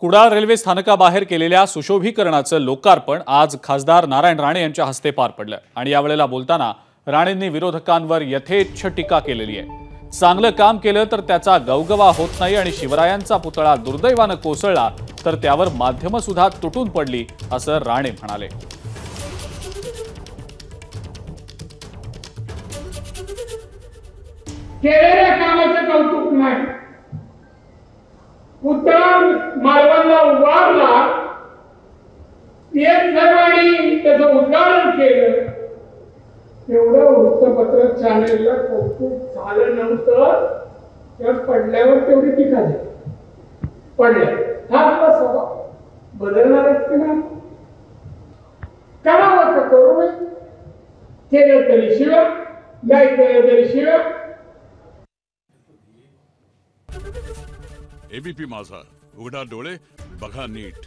Kudal railway स्थानकाबाहेर केलेल्या सुशोभीकरणाचं लोकार्पण आज खासदार नारायण राणे यांच्या हस्ते पार पडलं आणि यावेळेला बोलताना राणेंनी विरोधकांवर यथेच्छ टीका केलेली आहे। चांगलं काम केलं तर त्याचा गवगवा होत नाही आणि शिवरायांचा पुतळा दुर्दैवानं कोसळला तर त्यावर माध्यमं सुद्धा तुटून पडली असं राणे म्हणाले। केलेल्या कामाचं कौतुक नाही, पुतळा मालवणला उभारला, सर्वांनी त्याचं उद्घाटन केलं, एवढं वृत्तपत्र चॅनेलला कौतुक झालं नव्हतं, त्या पडल्यावर तेवढी टीका झाली। पडल्या हा आपला स्वभाव बदलणारच की नाही, करावं तर करू नये, केलं तरी शिवाय, नाही केलं तरी शिवाय। एबीपी माझा, उघडा डोळे बघा नीट।